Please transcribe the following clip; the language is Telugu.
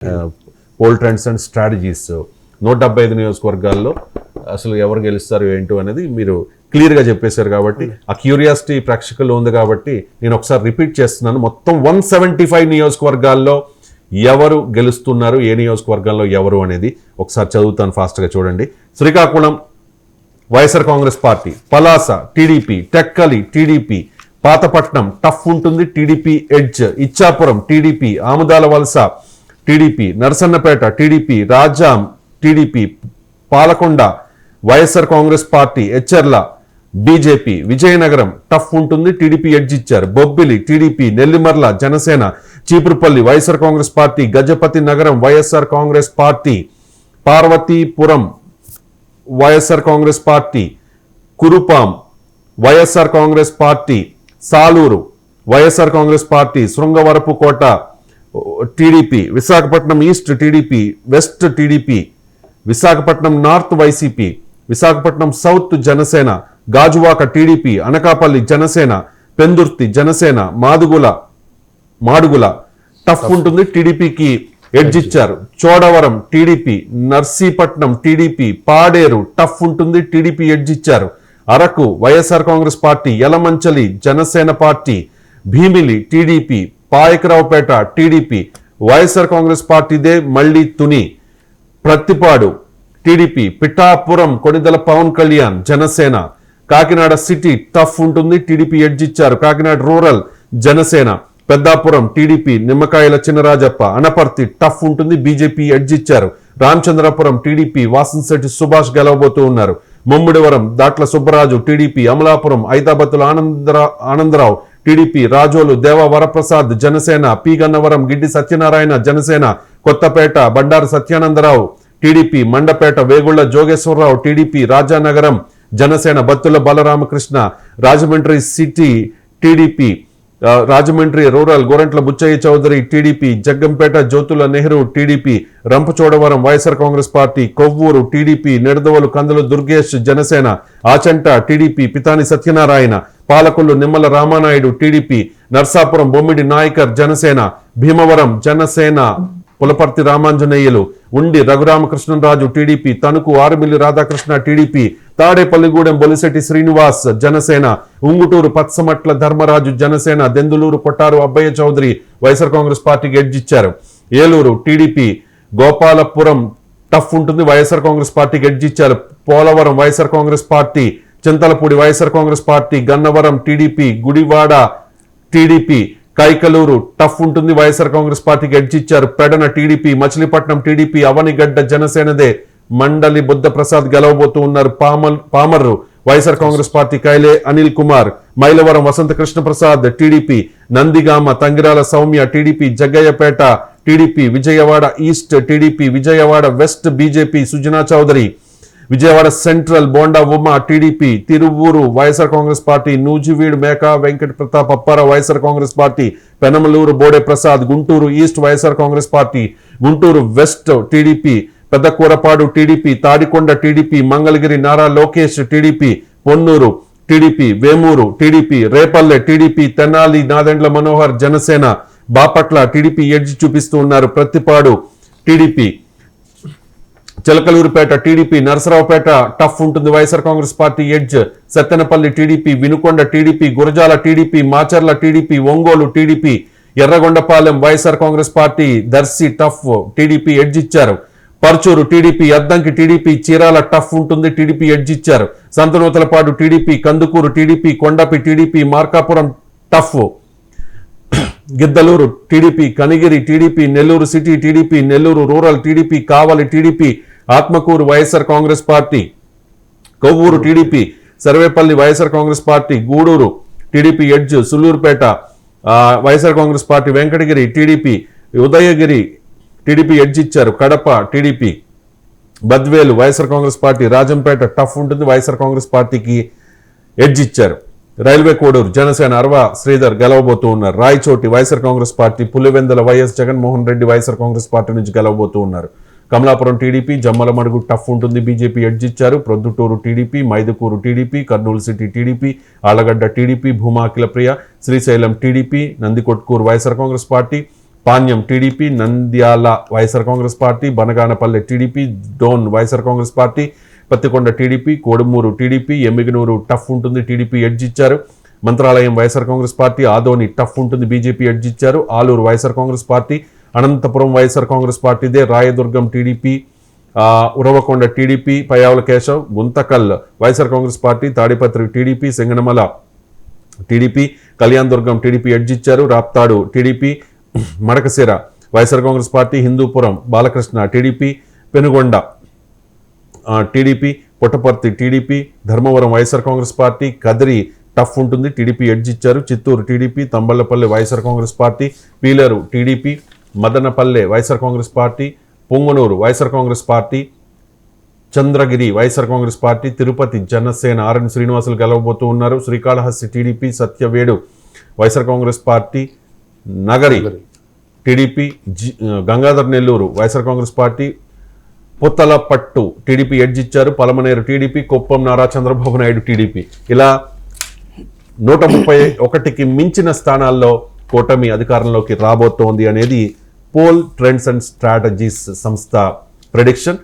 పోల్ ట్రెండ్స్ అండ్ స్ట్రాటజీస్ 175 నియోజకవర్గాల్లో అసలు ఎవరు గెలుస్తారు ఏంటో అనేది మీరు క్లియర్గా చెప్పేశారు. కాబట్టి ఆ క్యూరియాసిటీ ప్రేక్షకుల్లో ఉంది కాబట్టి నేను ఒకసారి రిపీట్ చేస్తున్నాను. మొత్తం 175 నియోజకవర్గాల్లో ఎవరు గెలుస్తున్నారు, ఏ నియోజకవర్గంలో ఎవరు అనేది ఒకసారి చదువుతాను, ఫాస్ట్గా చూడండి. Srikakulam YSR Congress party, Palasa TDP, Tekkali TDP, Pathapatnam tough ఉంటుంది టీడీపీ ఎడ్జ్, ఇచ్చాపురం టీడీపీ, ఆముదాల వలస TDP, Narasannapeta TDP, Rajam TDP, Palakonda YSR Congress party, Etcherla BJP, Vizianagaram tough ఉంటుంది టీడీపీ ఎడ్జ్ ఇచ్చారు, బొబ్బిలి టీడీపీ, నెల్లిమర్ల జనసేన, చీపురుపల్లి వైఎస్ఆర్ కాంగ్రెస్ పార్టీ, గజపతి నగరం YSR Congress party, Parvathipuram YSR Congress party, Kurupam YSR Congress party, Saluru YSR Congress party, Srungavarapukota TDP, Visakhapatnam east TDP, west TDP, Visakhapatnam north YCP, Visakhapatnam south Janasena, Gajuwaka TDP, Anakapalli Janasena, Pendurthi Janasena, Madugula tough ఉంటుంది టీడీపీకి ఎడ్జ్ ఇచ్చారు, Chodavaram TDP, Narsipatnam TDP, Paderu tough ఉంటుంది టీడీపీ ఎడ్జ్ ఇచ్చారు, Araku YSR Congress party, Yelamanchili Janasena party, Bheemili TDP, Payakaraopeta TDP, YSR Congress పార్టీదే మళ్లీ Tuni, Prathipadu TDP, Pithapuram Konidela Pawan Kalyan Janasena, Kakinada city tough ఉంటుంది టీడీపీ ఎడ్జ్ ఇచ్చారు, Kakinada rural Janasena, Peddapuram TDP, Nimmakayala Chinarajappa, Anaparthi tough ఉంటుంది బీజేపీ ఎడ్జ్ ఇచ్చారు, రామచంద్రపురం టీడీపీ, వాసంశెట్టి సుభాష్ గెలవబోతూ ఉన్నారు, Mummidivaram Datla Subbaraju TDP, Amalapuram Aitabathula Anandarao TDP, Razole Deva Varaprasad Janasena, P Gannavaram Giddi Satyanarayana Janasena, Kothapeta Bandaru Satyanandarao TDP, Mandapeta Vegulla Jogeswararao TDP, Rajanagaram Janasena, Bathula Balaramakrishna, Rajahmundry city TDP, Rajahmundry rural Gorantla Butchaiah Chowdary TDP, Jaggampeta Jyothula Nehru TDP, Rampachodavaram YSR Congress party, Kovvur TDP, Nidadavolu Kandula Durgesh Janasena, Achanta TDP, Pithani Satyanarayana, Palakollu Nimmala Ramanaidu TDP, Narsapuram Bommidi Nayakar Janasena, Bhimavaram Janasena Pulaparthi Ramanjaneyulu, ఉండి రఘురామకృష్ణరాజు టీడీపీ, తణుకు ఆరుమిల్లి రాధాకృష్ణ టీడీపీ, తాడేపల్లిగూడెం బొలిశెట్టి శ్రీనివాస్ జనసేన, ఉంగుటూరు పత్సమట్ల ధర్మరాజు జనసేన, దెందులూరు కొట్టారు అబ్బయ్య చౌదరి వైఎస్ఆర్ కాంగ్రెస్ పార్టీకి ఎడ్జ్ ఇచ్చారు, ఏలూరు టీడీపీ, గోపాలపురం టఫ్ ఉంటుంది వైఎస్ఆర్ కాంగ్రెస్ పార్టీకి ఎడ్జ్ ఇచ్చారు, Polavaram YSR Congress party, Chintalapudi YSR Congress party, Gannavaram TDP, Gudivada TDP, Kaikaluru tough ఉంటుంది వైఎస్ఆర్ కాంగ్రెస్ పార్టీకి ఎడ్జ్ ఇచ్చారు, పెడన టీడీపీ, మచిలీపట్నం టీడీపీ, అవనిగడ్డ జనసేనదే మండలి బుద్ధ ప్రసాద్ గెలవబోతూ ఉన్నారు, Pamarru YSR Congress party, Kaile Anil Kumar, Mylavaram Vasantha Krishna Prasad TDP, Nandigama Thangirala Sowmya TDP, Jaggayyapeta TDP, Vijayawada east TDP, Vijayawada west BJP Sujana Chowdary, Vijayawada central Bonda Uma TDP, Tiruvuru YSR Congress party, Nuzvid Meka Venkata Pratap Apparao YSR Congress party, Penamaluru Bode Prasad, Guntur east YSR Congress party, Guntur west TDP, Pedakurapadu TDP, Tadikonda TDP, Mangalagiri Nara Lokesh TDP, Ponnur TDP, Vemuru TDP, Repalle TDP, Tenali Nadendla Manohar Janasena, Bapatla TDP edge చూపిస్తూ ఉన్నారు, Prathipadu TDP, Chilakaluripet TDP, Narasaraopet tough ఉంటుంది YSR Congress party edge, Sattenapalli TDP, Vinukonda TDP, Gurazala TDP, Macherla TDP, Ongole TDP, Yerragondapalem YSR Congress party, Darsi tough TDP edge ఇచ్చారు, Parchur TDP, Addanki TDP, Chirala tough ఉంటుంది టీడీపీ ఎడ్జ్ ఇచ్చారు, Santhanuthalapadu TDP, Kandukur TDP, Kondapi TDP, Markapuram tough, Giddalur TDP, Kanigiri TDP, Nellore city TDP, Nellore rural TDP, Kavali TDP, Atmakur YSR Congress party, Kovvur TDP, Sarvepalli YSR Congress party, Gudur TDP edge, Sullurpeta YSR Congress party, Venkatagiri TDP, Udayagiri TDP edge ఇచ్చారు, Kadapa TDP, Badvel YSR Congress party, Rajampet tough ఉంటుంది వైఎస్ఆర్ కాంగ్రెస్ పార్టీకి ఎడ్జ్ ఇచ్చారు, రైల్వే కోడూరు జనసేన అరవ శ్రీధర్ గెలవబోతూ ఉన్నారు, Rayachoti YSR Congress party, Pulivendula YS Jaganmohan Reddy YSR Congress party నుంచి గెలవబోతూ ఉన్నారు, కమలాపురం టీడీపీ, జమ్మలమడుగు టఫ్ ఉంటుంది బీజేపీ ఎడ్జ్ ఇచ్చారు, Proddatur TDP, Mydukur TDP, Kurnool city TDP, Allagadda TDP, Bhuma Akhilapriya, Srisailam TDP, Nandikotkur YSR Congress party, Panyam TDP, Nandyal YSR Congress party, Banaganapalle TDP, Dhone YSR Congress party, Pattikonda TDP, Kodumur TDP, Yemmiganur tough ఉంటుంది టీడీపీ ఎడ్జ్ ఇచ్చారు. Mantralayam YSR Congress party, Adoni tough ఉంటుంది బీజేపీ ఎడ్జ్ ఇచ్చారు. Alur YSR Congress party, Anantapur YSR Congress పార్టీదే, Rayadurg TDP, Uravakonda TDP, Payyavula Keshav, Guntakal YSR Congress party, Tadipatri TDP, Singanamala TDP, Kalyandurg TDP edge ఇచ్చారు. Raptadu TDP, Madakasira YSR Congress party, Hindupur Balakrishna TDP, Penukonda TDP, Puttaparthi TDP, Dharmavaram YSR Congress party, Kadiri tough ఉంటుంది టీడీపీ ఎడ్జ్ ఇచ్చారు. Chittoor TDP, Thamballapalle YSR Congress party, Pileru TDP, Madanapalle YSR Congress party, Punganur YSR Congress party, Chandragiri YSR Congress party, Tirupati Janasena RN Srinivasulu గెలవబోతూ ఉన్నారు. Srikalahasti TDP, Satyavedu YSR Congress party, Nagari TDP, Gangadhar Nellore YSR Congress party, Puthalapattu TDP edge ఇచ్చారు. Palamaner TDP, Kuppam Nara Chandrababu Naidu TDP. ఇలా 131కి మించిన స్థానాల్లో కూటమి అధికారంలోకి రాబోతోంది అనేది పోల్ ట్రెండ్స్ అండ్ స్ట్రాటజీస్ సంస్థ ప్రెడిక్షన్.